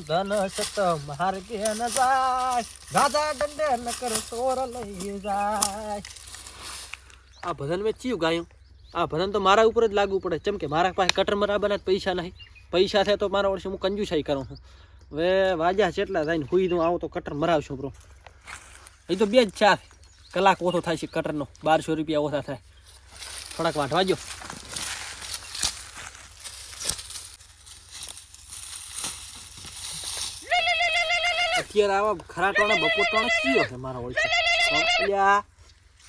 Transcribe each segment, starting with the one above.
ધન સત માર્ગે ન જાય, રાજા દંડે ન કર ચોર લઈ જાય. આ ભજન મેં ચિયું ગાયું? આ ભજન તો મારા ઉપર જ લાગુ પડે, ચમ કે મારા પાસે કટર બરાબર પૈસા નહીં. પૈસા છે તો મારા વર્ષે હું કંજુસાઈ કરું છું. હવે વાજા જેટલા થાય ને હુઈ દઉં આવું તો કટર મરાવશું બ્રો. એ તો 2 જ 4 કલાક ઓછો થાય છે કટરનો, 1200 રૂપિયા ઓછા થાય. થોડાક વાંટવા જો. અત્યારે આવા ખરાટવાળા બપોટવાળા કયો છે મારા ઓળખે?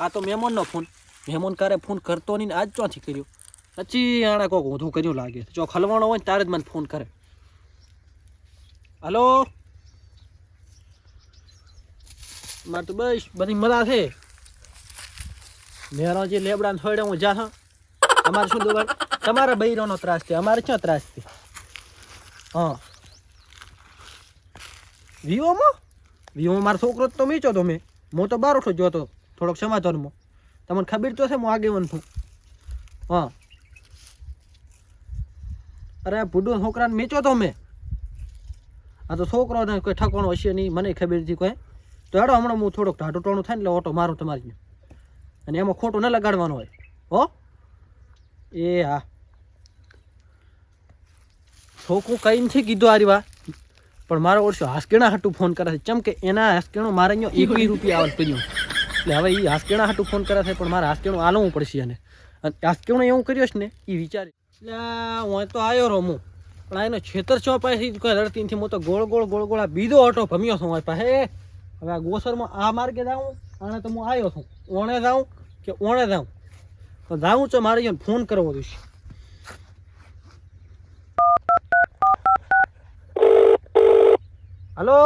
આ તો મહેમાનનો ફોન. મહેમાન કરે ફોન કરતો નહીં, આજ ચોથી કર્યો. પછી આણે કોક ઊંધું કર્યું લાગે. જો ખલવાણો હોય ને તારે જ મને ફોન કરે. હલો, મારે તો બસ બધી મજા છે. મેરો જે લેબડા થોડે હું જા. અમારે શું દુકાન? તમારા બૈરોનો ત્રાસ છે, અમારે ક્યાં ત્રાસ છે? હા, વિવોમાં મારો છોકરો તો મીચો તો મેં. હું તો બાર ઉઠો જોતો થોડોક સમાચારમાં. તમને ખબર તો છે હું આગેવાન છું. હા, અરે ભૂડો છોકરાને મીચો તો મેં. આ તો છોકરોને કોઈ ઠકવાનો હશે નહીં, મને ખબર નથી કોઈ. તો હેડો હમણાં હું થોડોક ઢાઢું ટોણું થાય ને એટલે ઓટો મારું તમારી. અને એમાં ખોટું ન લગાડવાનું હોય હો. એ હા, છોકરું કઈ નથી કીધું આરી વાત, પણ મારો ઓળશો હાસકેણા હાટું ફોન કરે છે. ચમ કે એના હાસકેણું મારે અહીંયા 21 રૂપિયા આવવાનું કર્યું. એટલે હવે એ હાસકેણા હાટું ફોન કરે છે, પણ મારે હાસકેણું આલવું પડશે. એને હાસકેણું એવું કર્યો છે ને એ વિચારી. એટલે હું તો આવ્યો રહું હું, પણ એનો છેતર છો પાસેથી કોઈ રડતી નથી. હું તો ગોળ ગોળ આ બીજો ઓટો ભમ્યો છું મારી પાસે. હવે આ ગોસરમાં આ માર્ગે જાઉં, આને તો હું આવ્યો છું. ઓણે જાઉં કે ઓણે જાઉં? તો જાઉં તો મારે અહીંયા ફોન કરવો જોઈશે. હલો,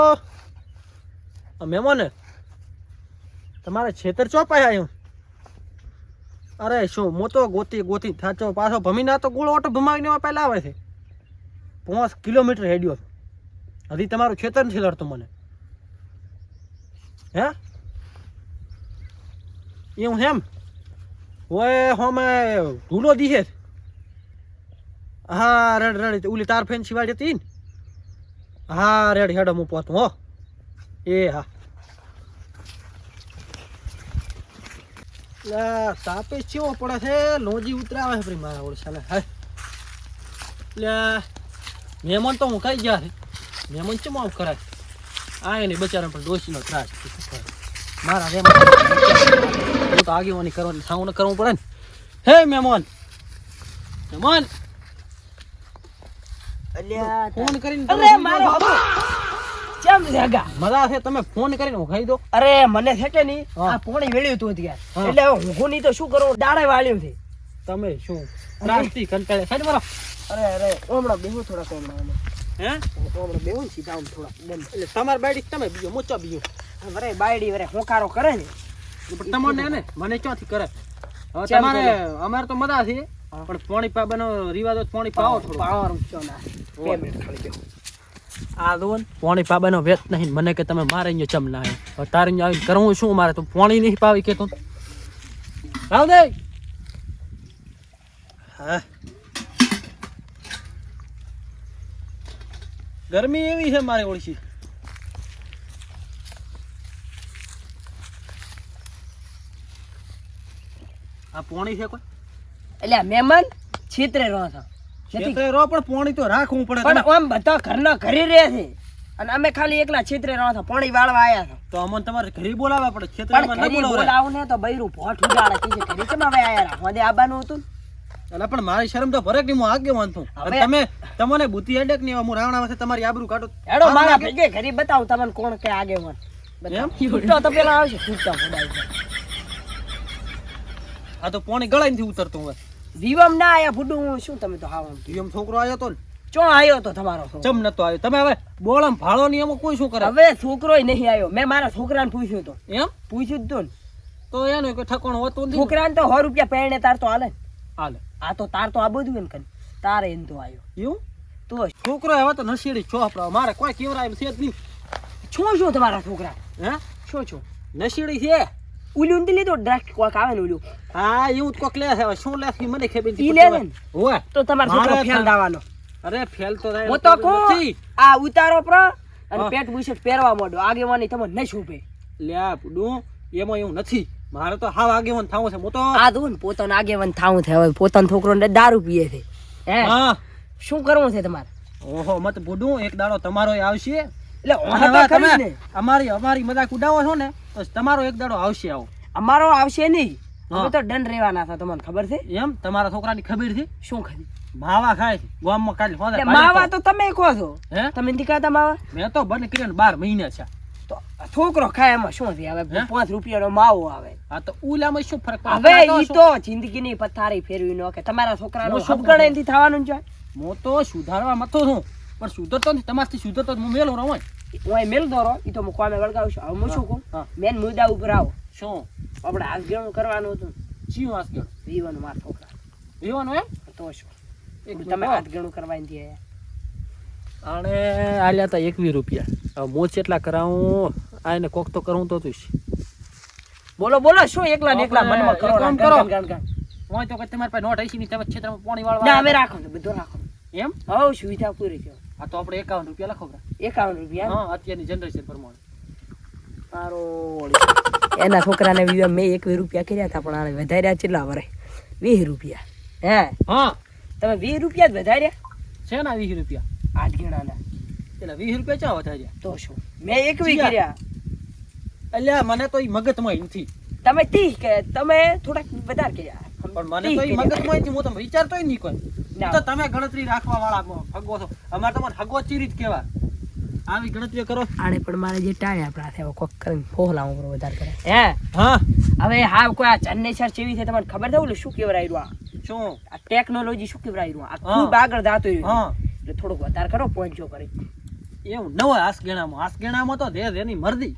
મહેમાન તમારે છેતર ચોપાય આવ્યું? અરે શું, હું તો ગોતી થાચો પાછો ભમીના તો ગોળ ઓટો ભમાવીને પહેલા આવે છે. 5 કિલોમીટર હેડ્યો હજી તમારું છેતર નથી લડતું મને. હે એવું એમ હોય? હોમે ધૂલો દીધે. હા રેડ ઓલી તાર ફેન સિવાય જતી ને. હા રેડ હેડો હું પહોંચું હો. એ હા, તાપે ચેવો પડે છે, લોજી ઉતરાવે છે મારા ઓળખાને. હા, એટલે મહેમાન તો હું કઈ ગયા છે. મહેમાન ચેમ આવું કરાય? આ નહીં બચારા પણ ડોશીનો ત્રાસ મારા. હું તો આગેવાની કરવાની સાઉન્ડ કરવું પડે ને. હે મહેમાન, મહેમાન ફોન કરીને મજા છે. તમે ફોન કરીને હું ખાઈ દો. અરે મને છે કે નહીં, આ પોણી વેળ્યું તું ત્યાં, એટલે હવે હું નહીં તો શું કરું, દાડે વાળ્યું છે. તમે શું ત્રાસથી કંટાળે સાઈડ મારો. અરે હમણાં બેહું થોડાક. હમણાં બેહું સીધા થોડા. એટલે તમારે બાયડી તમે બીજો મોચો બીજો વરે બાયડી વરે હોકારો કરે ને. તમને ને મને ક્યાંથી કરે? હવે તમારે અમારે તો મજા છે, પણ પાણી પાવાનો રિવાજ પાણી પાવો થોડું પાવાનું છો ના. 2 મિનિટ ખાલી બેહો. આ દો પાણી પાવાનો વેત નહીં. મને કે તમે મારે અહીંયા ચમ ના આવે, તારે અહીંયા આવીને કરવું શું? મારે તો પાણી નહીં પાવી કે તો રાવ દે. હા, ગરમી એવી છે મારે ઓળખી. આ પાણી છે કોઈ? એટલે મહેમાન છેતરે રહો છો. છેતરે રહો પણ પાણી તો રાખવું પડે. પણ આમ બધા ઘરના ઘરે રહે છે અને અમે ખાલી એકલા છેતરે રહો છો, પાણી વાળવા આયા છો. તો અમને તમારે ઘરે બોલાવવા પડે. છેતરામાં ન બોલાવે. બોલાવું ને તો બૈરું ભોટ ઉડાડે કે ઘરે કેમ હવે આયા રાખવા દે આબાનું હતું. એટલે પણ મારી શરમ તો ભરે કે હું આગેવાન છું. તમે તમને બુદ્ધિ હેડે કે નહીં? હું રાવણા પાસે તમારી આબરૂ કાઢો. હેડો મારા ભેગે ઘરે બતાવું તમને કોણ કે આગેવાન. એમ છૂટો તો પેલા આવશે, છૂટો ફોડાય. આ તો પાણી ગળાઈ નથી ઉતરતું. હવે દીવમ ના આયા ભૂડું. હું શું તમે તો હાવ એમ છોકરો આવ્યો તો ને ચો આવ્યો તો તમારો ચમ નતો આવ્યો? તમે હવે બોળમ ભાળો ની એમાં કોઈ શું કરે? હવે છોકરોય નહીં આવ્યો. મેં મારા છોકરાને પૂછ્યું તો. એમ પૂછ્યું તું તો એનો કોઈ ઠકાણો હોતો નથી. છોકરાને તો 100 રૂપિયા પેણે તાર તો હાલે. હાલે આ તો તાર તો આ બધું એમ કરી તારે એમ તો આવ્યો. એવું તો છોકરો હવે તો નશેડી ચોપડા. મારે કોઈ કેવરાય છે જ નહીં. શું તમારા છોકરા? હે શું નશેડી છે? ઉલ્યું નથી લીધો ડ્રાફ્ટ કોક આવે ને ઉલ્યું. હા એવું જ કોક લે છે. શું લે છે મને ખબર નથી. લે ને હોય તો તમારો છોકરો ફેલ દાવાનો. અરે ફેલ તો થાય હું તો કહું નથી. આ ઉતારો પ્ર અને હા. પેટ બુશર્ટ પહેરવા માંડો આગેવાની તમને નહીં શોભે. લ્યા પુડું એમાં એવું નથી. મારે તો હાવ આગેવાન થાવું છે. હું તો આ દો ને પોતાનો આગેવાન થાવું છે. હવે પોતાનો છોકરો ને દારૂ પીએ છે હે હા શું કરવું છે તમારે? ઓહો મત પુડું એક દાડો તમારો આવશે. એટલે અને ઓહો તો હવે ખરી તમે ને. અમારી મજાક ઉડાવો છો ને તો તમારો એક દાડો આવશે. આવો અમારો આવશે નહીં. હા. અમે તો દંડ રહેવાના હતા તમને ખબર છે? એમ તમારા છોકરાની ખબર છે શું ખરી? માવા ખાય છે ગામમાં કાલે હોદે એટલે માવા તો તમે કહો છો. હે તમે નથી ખાતા માવા? મેં તો બંધ કર્યો ને 12 મહિના છે. તો છોકરો ખાય એમાં શું છે? હવે હે? 5 રૂપિયાનો માવો આવે. આ તો ઉલામાં શું ફરક હવે આ તો ઈ શું? તો જિંદગીની પથારી ફેરવી નો કે તમારા છોકરાનું હું શું હબગણ એનથી થવાનું છે. હું તો સુધારવા મતો છું પણ સુધરતો નથી. તમારથી સુધરતો તો હું મેલો રહું. હું મેલ દોરો ઈ તો હું કોમે ગળગાવું છું. હવે હું શું કહું? હા. મેન મુદ્દા ઉપર આવો. શું આપણે હાથ ગેણું કરવાનું હતું. ચીયું વાસ ગયો જીવન માર છોકરા એવાનું એમ તો શું એક તમે હાથ ગેણું કરવાની થી આણે આલ્યા તા 21 રૂપિયા. હવે હું કેટલા કરાવું આને કોક તો કરું તો તું બોલો બોલો શું એકલા ને એકલા આપણે મનમાં કરો એક કામ ગણ, કરો. ગણ, ગણ, ગણ. હોય તો કે તમારી પાસે નોટ આઈસી ની તમે ક્ષેત્રમાં પાણી ના વાળવા અમે રાખો ને બધું રાખો એમ હવ સુવિધા પૂરી છે. આ તો આપણે 51 રૂપિયા લખો બરા. 51 રૂપિયા હા અત્યારની જનરેશન પ્રમાણે મારો એના છોકરાને વિવાહ મેં 21 રૂપિયા કર્યા હતા પણ આને વધાર્યા કેટલા વરે 20 રૂપિયા હે હા તમે 20 રૂપિયા જ વધાર્યા છે ને 20 રૂપિયા હાથ ગેણાના એટલે 20 રૂપિયા ચા વધાર્યા તો શું મેં 21 જીયા. કર્યા અલ્યા મને તો ઈ મગજમાં નથી. તમે 30 કે તમે થોડાક વધારે કર્યા પણ મને તો ઈ 30 કર્યા. મગજમાં નથી. હું તો વિચારતોય નહીં કોઈ. ના. તો તમે ગણતરી રાખવા વાળા હગો છો. અમારે તો મને હગો ચીરી જ કહેવાય. આવી ગણતરી કરો. આને પણ મારે જે ટાળ્યા આપણા છે કોક કરીને ફોહલા ઉપર વધારે કરે હે હા હવે હા કોઈ આ જનરેશન જેવી છે તમને ખબર છે ઓલું શું કહેવાય રહ્યું શું આ ટેકનોલોજી શું કહેવાય રહ્યું આ હા. ખૂબ આગળ જાતો રહ્યું હા એટલે થોડુંક વધારે કરો પોઈન્ટ જો કરી એવું ન હોય. આસગેણામાં તો એની મરજી.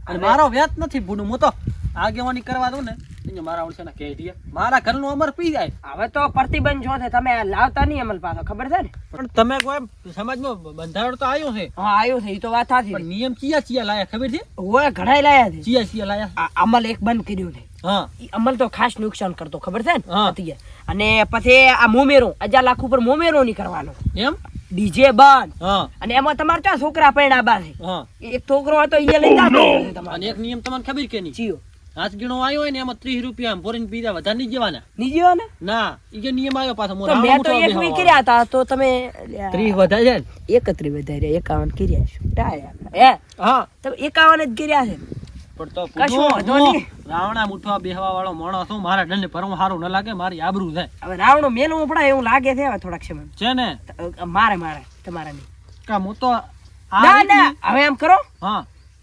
અને મારો વ્યાજ નથી ભૂનું. હું તો આગેવાની કરવા દઉં ને એટલે મારા ઓળખાના કહી દે મારા ઘરનું અમર પી જાય. હવે તો પ્રતિબંધ જો છે તમે લાવતા નહીં અમલ પાછો ખબર છે ને પણ તમે કોઈ સમાજમાં બંધારણ તો આવ્યો છે હા આવ્યો છે એ તો વાત સાચી પણ નિયમ ચિયા લાયા ખબર છે? હોય ઘડાઈ લાયા છે ચિયા લાયા? આ અમલ એક બંધ કર્યું છે હા ઈ અમલ તો ખાસ નુકસાન કરતો ખબર છે ને હા. અત્યારે. અને પછી આ મોમેરો 1000 લાખ ઉપર મોમેરો નહીં કરવાનો એમ ડીજે બંધ હા અને એમાં તમારે ક્યાં છોકરા પરણા બા છે હા એક છોકરો હતો ઈ લઈ જાતો અને તમારે એક નિયમ તમને ખબર કે નહીં? જીઓ હાથગીણો આવ્યો હોય ને એમાં 30 રૂપિયા આમ ભરીને પીધા વધારે નહીં જવાના. નીજીઓ ને ના ઈ નિયમ આવ્યો પાછો. તો મેં તો એક વી કર્યા હતા તો તમે 30 વધારે જાય ને? 31 વધાર્યા 51 કર્યા શું ટાયા હે હા તમે 51 જ કર્યા છે પણ તો કશો વાંધો હું નહીં. રાવણા મુઠવા બેહવા વાળો માણસ છું. મારા ડંડે પરમ સારું ન લાગે. મારી આબરૂ જાય હવે રાવણો મેલું પડાય એવું લાગે છે હવે થોડાક સમય છે ને. મારે તમારા નહીં કા હું તો ના ના હવે એમ કરો હા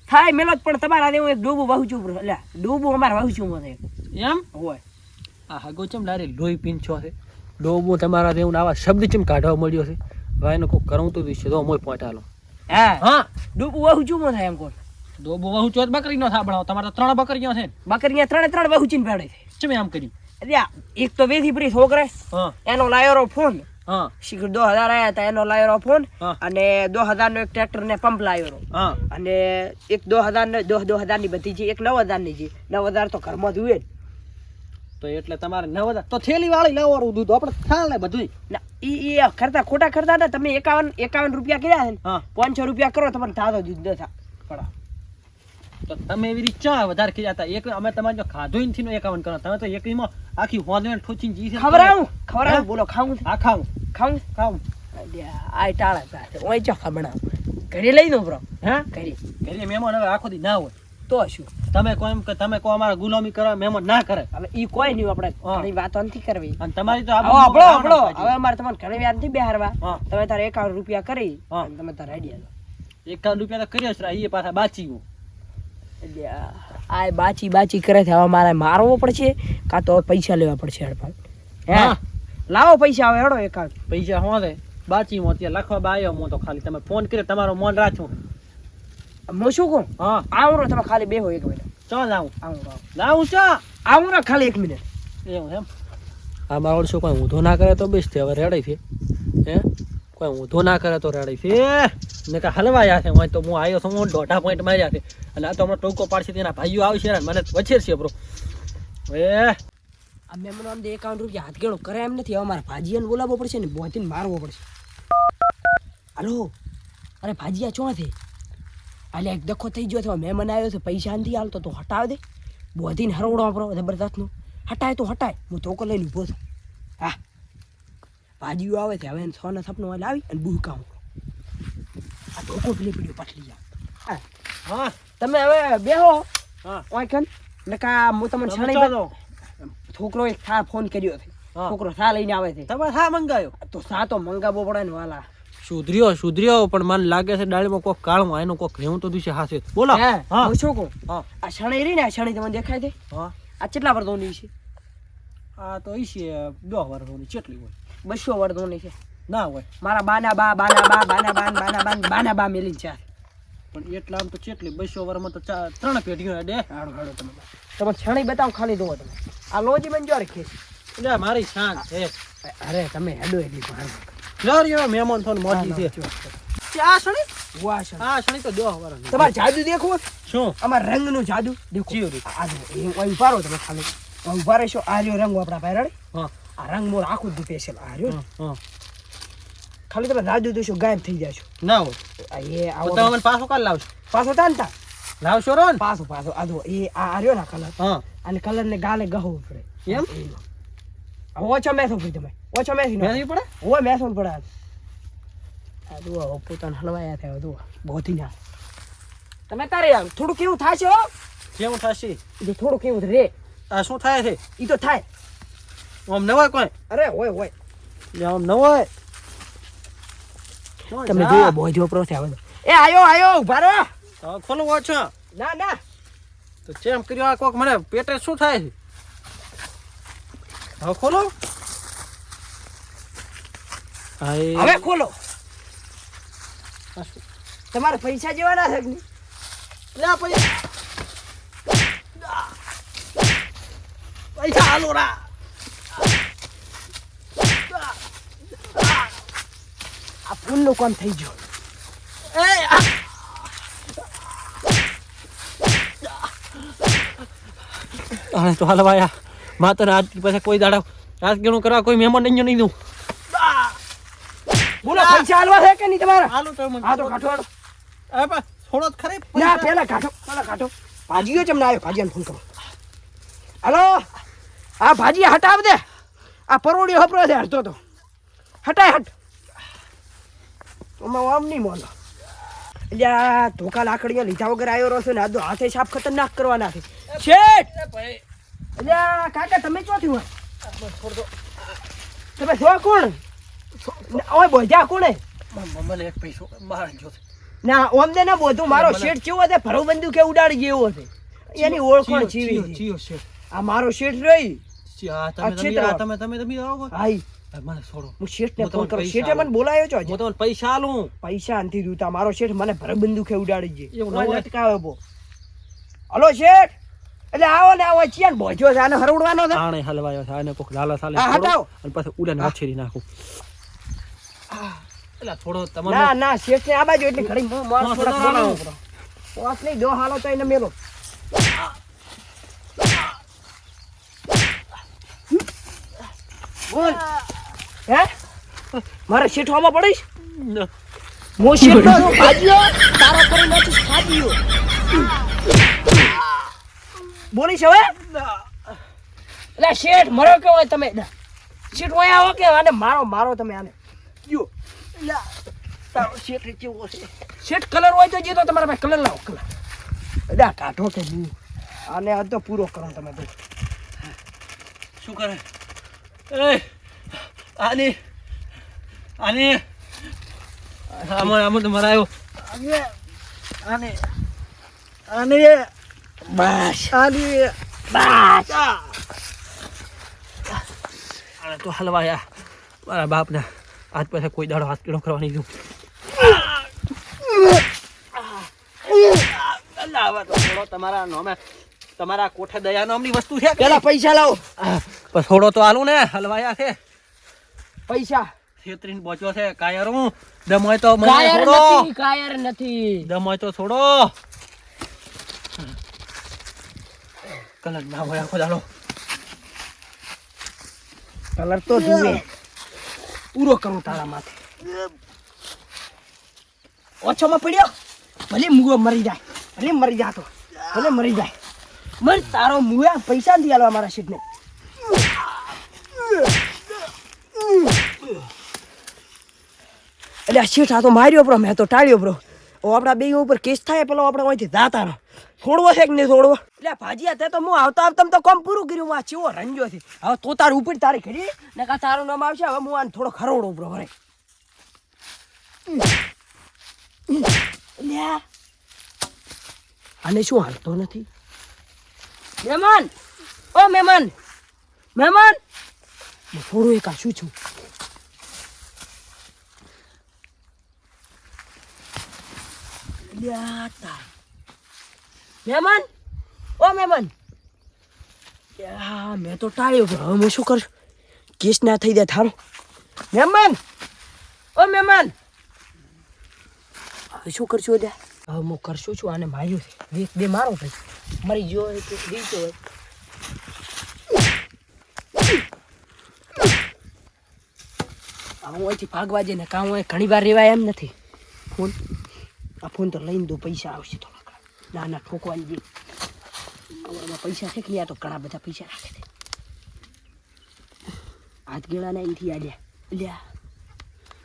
થાય મેલો જ પણ તમારા દેવું એક ડૂબું વહુચું એટલે ડૂબું અમારે વહુચું મને એમ હોય આ હગો ચમ ડાયરેક્ટ લોહી પીંછો છે. ડોબું તમારા દેવું આવા શબ્દ ચમ કાઢવા મળ્યો છે. ભાઈ એને કોઈ કરવું તો વિશે તો મોય પોટાલો. હા હા ડૂબું વહુચું મને થાય એમ કોણ ડોબું વહુ ચોથ બકરી નો થાબડાવો. તમારે તો 3 બકરીઓ છે ને. બકરીયા 3 વહુચીને ભેળે છે ચમ એમ કર્યું? એટલે આ એક તો વેથી પ્રી છોકરે હા એનો લાયો ફોન હા શીખર 2000 આયા હતા એનો લાયો ફોન હા. અને 2000 નો એક ટ્રેક્ટર ને પંપ લાયો હા અને એક 2000 ને 2000 ની બધી છે એક 9000 ની છે 9000 તો ઘરમાં ધુએ તો એટલે તમારે 9000 તો થેલી વાળી લાવવાનું દૂધ આપણે ખાલ ને બધું. ના ઈ ખર્ચા ખોટા ખર્ચા ને તમે 51 રૂપિયા કર્યા છે ને હા 500 રૂપિયા કરો તમને થાતો દૂધ ન થા પડા તો તમે એવી રીતે ચા વધારે કર્યા હતા? એક અમે તમારે જો ખાધું નથી નો 51 કરો. તમે તો એકવીમાં આખી હોદને ઠોચીને જી છે. ખવરાવું બોલો ખાવું આ ખાવું ખાવું ખાવું આ ટાળા પાસે ઓય ચખા બનાવ ઘરે લઈ દો બ્રો હે ઘરે ઘરે મહેમાન હવે આખો દી ના હોય. તો શું તમે કોઈ એમ કે તમે કોઈ અમારા ગુલામી કરવા મહેમાન ના કરે. હવે ઈ કોઈ નહીં આપણે હા. ઘણી વાતો નથી કરવી અને તમારી તો હવે આપણો હવે અમારે તમારે ઘરે વ્યાજ નથી બેહારવા હા. તમે તારે 51 રૂપિયા કરી હા. અને તમે તારે આઈડિયા 51 રૂપિયા તો કર્યો છે. એ પાછા બાચી ગયો. એટલે આ બાચી કરે છે હવે મારે મારવો પડશે કાં તો પૈસા લેવા પડશે હડપણ હે હા. લાવો પૈસા હવે હેડો એકાઉન્ટ પૈસા હોદે બાચીમાં ત્યાં લખવા બાયો. હું તો ખાલી તમે ફોન કર્યો તમારો મોન રાખું. હું શું કહું હા આવું તમે ખાલી બેહો 1 મિનિટ ચાલ જાઉં આવું જાઉં ચા આવું ને ખાલી 1 મિનિટ એવું એમ. આ મારો શું કોઈ ઊંધો ના કરે તો બેસ છે. હવે રેડાઈ છે હે કોઈ ઊંધો ના કરે તો રેડાઈ છે ને કા હલવાયા છે. હોય તો હું આવ્યો છું હું 1.5 પોઈન્ટ માર્યા છે અને આ તો હમણાં ટોકો પાડશે તેના ભાઈઓ આવશે ને મને વછેરશે બ્રો. હવે આ મેમનો આમ 51 રૂપિયા હાથ ગેળો કરે એમ નથી હવે મારે ભાજીયાને બોલાવવો પડશે ને બોતીને મારવો પડશે હાલો અરે ભાજીયા ચોથી આલે એક દખો થઈ ગયો છે મહેમાન આવ્યો છે પૈસા નથી હાલતો તો હટાવ દે બોધીને હરવડો આપણો જબરદસ્તનું હટાય તો હટાય હું ધોકો લઈને ઊભો છું હા ભાજીઓ આવે છે હવે એને સોના સપનું વાલે આવી અને બુહકામ આ ધોકો પેલી પીડ્યો પાટલી જા હા તમે હવે બેહો હા ઓય કન નકા હું તમને શણી છોકરો એક થા ફોન કર્યો છે હા. છોકરો થા લઈને આવે છે તમે શા મંગાયો તો સા તો મંગાવવો પડે ને વાલા સુધર્યો પણ મને લાગે છે ડાળીમાં કોક કાળમાં એનું કોક રહેવું તો દિવસે હાસે બોલો હે હા હું શું કહું હા આ શણી રહી ને આ શણી તમને દેખાય છે હા આ કેટલા વર્ષોની છે આ તો ઈ છે 10 વર્ષોની કેટલી હોય 200 વર્ષોની છે ના હોય મારા બાના બા મેલી છે પણ એટલા આમ તો કેટલી 200 વર્ષમાં તો 3 પેઢીઓ દે હાડો હાડો તમે શણી બતાવો ખાલી જોવો તમે આ લોજી મને જો રાખી એટલે મારી શાન છે અરે તમે હેડો એની બહાર યાર એવા મહેમાન થોન મોટી છે આ શણી વાહ શણી આ શણી તો 10 વર્ષની તમારે જાદુ દેખો શું અમાર રંગનું જાદુ દેખો ચીવરી. આ જો એ ઉભા રહો તમે ખાલી ઉભા રહેશો આ રહ્યો રંગ આપણા પહેરાડે હા આ રંગ મોર આખું જ સ્પેશિયલ આ રહ્યો ને. હા ખાલી તમે જાદુ દેશો ગાયબ થઈ જશો ના હોય આ એ તો આવો તમે મને પાછો કાલ લાવશો પાછો તાનતા લાવશો રો ને પાછો આ જો એ આ રહ્યો ને કલર હા અને કલર ને ગાલે ગહવું પડે એમ? ઓછો મેસો પડી તમે ઓછો મેસી નો મેં પડે ઓય મેસો પડે આ દુઆ પોતાને હલવાયા થયા દુઆ બોધી ના તમે તારે થોડું કેવું થાય છે હો કેવું થશે જો થોડું કેવું રે આ શું થાય છે ઈ તો થાય આમ ન હોય કોઈ અરે હોય એટલે આમ ન હોય તમે જોયો બોજો પ્રો છે હવે એ આયો ઉભા રહો હવે ખોલું ઓછો ના તો ચેમ કર્યો આ કોક મને પેટે શું થાય છે હવે ખોલો હવે ખોલો આ શું? તમારે પૈસા જેવાના છે કે નહીં? લે પૈસા હાલો રા આ ફૂલનું કામ થઈ ગયું અરે તો હલવાયા માતર આજ પછી કોઈ દાડા આજ ગણું કરવા કોઈ મહેમાન નહીં દઉં બોલો પૈસા હાલવા છે કે નહીં તમારા હાલો તો મને હા તો કાઢો હાલો. અરે પણ થોડો જ ખરી ના પેલા કાઢો ભાજીઓ ચમ ના આવ્યો ભાજીયાને ફોન કરો હાલો આ ભાજી હટાવ દે આ પરોડી હપરો છે હટતો તો હટાય હટ તો આમ નહીં મોનો એટલે આ ધોકા લાકડીઓ લીધા વગર આવ્યો રહ્યો છે ને આ તો હાથે સાફ ખતરનાક કરવાના છે શેઠ એટલે આ કાકા તમે ચોથી હોય તમે છો કોણ ઓય બોજા કોણે મને એક પૈસો બહાર જો ના ઓમ દે ના બોધું મારો શેઠ કેવો છે ભરો બંદૂક કે ઉડાડી જેવો છે એની ઓળખાણ જીવી છે. ચિયો છે આ મારો શેઠ રહી તમે આવો હાઈ મને છોડો હું શેઠને હું ફોન તમને કરું પૈસા શેઠે મને બોલાયો છો હું તમને પૈસા આલું પૈસા નથી જોતા મારો શેઠ મને ભર બંદૂકે ઉડાડી છે એવું હું ના અટકાવે બો હલો શેઠ એટલે આવો ને આવો ચિયાન ભોજો છે આને હરવડવાનો છે આણે હલવાયો છે આને કોક લાલા સાલે હા, હટાવો. અને પછી ઉડાને વાછેરી નાખું એટલે થોડો તમને ના ના શેઠ ને આ બાજુ એટલે ઘડી હું માર હા, થોડાક હા, બોલાવો પડો પોસ નહીં દો હાલો તો એને મેલો બોલ હે મારે શેઠવામાં પડીશ હું શેઠનો છું ભાજીઓ તારો કરી નાખીશ ભાજીઓ બોલીશ હવે એટલે શેઠ મરો કે હોય તમે શેઠ હોય આવો કે આને મારો તમે આને જો તારો શેઠ કેવો છે શેઠ કલર હોય તો જે તો તમારા પાસે કલર લાવો કલર એટલે કાઢો કે બુ આને આ તો પૂરો કરો તમે તો શું કરે એ આની આમાં તો મરાયો આને બસ આની બસ આને તો હલવાયા મારા બાપના આજ પછી કોઈ દાડો હાથ પીળો કરવા નહીં દઉં લાવા તો થોડો તમારા નોમે તમારા કોઠે દયા નામની વસ્તુ છે પેલા પૈસા લાવો પણ થોડો તો આલું ને હલવાયા છે પૈસા છેતરીને બોચ્યો છે કાયર હું દમોય તો મને થોડો કાયર નથી દમોય તો થોડો કલર ના હોય આખો દાડો કલર તો જુએ પૂરો કરું તારા માથે ઓછોમાં પડ્યો ભલે મુઓ મરી જાય ભલે મરી જાતો ભલે મરી જાય મન તારો મુયા પૈસા નથી આલવા મારા શેઠને એટલે આ શેઠ આ તો માર્યો બ્રો મેં તો ટાળ્યો બ્રો આપણા બે ઉપર કેસ થાય પેલો આપણે અહીંથી જાતા છોડવો છે કે નહીં છોડવો એટલે ભાજીયા તે તો હું આવતા આવતા તો કામ પૂરું કર્યું આ ચેવો રંજો છે હવે તો તાર ઉપર તારી ખરી ને કા તારું નામ આવશે હવે હું આને થોડો ખરોડો બ્રો ભરે લ્યા આને શું હાલતો નથી મહેમાન ઓ મહેમાન મહેમાન હું થોડું એક આશું છું લ્યા તાર મહેમાન ઓ મહેમાન યા મેં તો ટાળ્યો હવે હું શું કરું કેસ ના થઈ જાય થારો મહેમાન ઓ મહેમાન હવે શું કરશું હવે હું કરશું છું આને માર્યું છે એક બે મારો ભાઈ મરી ગયો હોય તો દીધો હોય હું અહીંથી ભાગવા જઈએ ને કાં હું ઘણી વાર રેવાય એમ નથી ફોન આ ફોન તો લઈને દો પૈસા આવશે થોડા ના ના ઠોકવાની જે આમાં પૈસા છે કે નહીં આ તો ઘણા બધા પૈસા રાખે છે હાથ ગેળાના અહીંથી આલ્યા લ્યા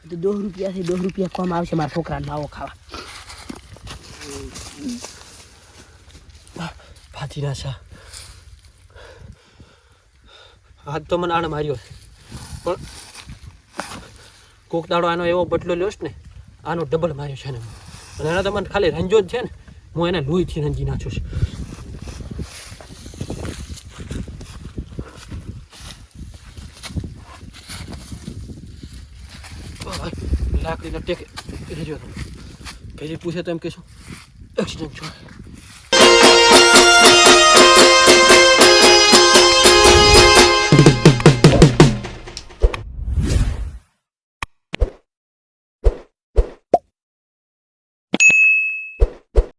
તો 2 રૂપિયા છે 2 રૂપિયા કોમ આવશે મારા છોકરાને માવો ખાવા ભાજીના શા હાથ તો મને આને માર્યો છે પણ કોક દાડો આનો એવો બદલો લ્યો ને આનો ડબલ માર્યો છે ને અને એના તો મને ખાલી રંજો જ છે ને હું એને લોહીથી રંજી નાખું છું લાકડીનો ટેક રહેજો તમે પહેલી પૂછે તો એમ કહેશું એક્સિડન્ટ છો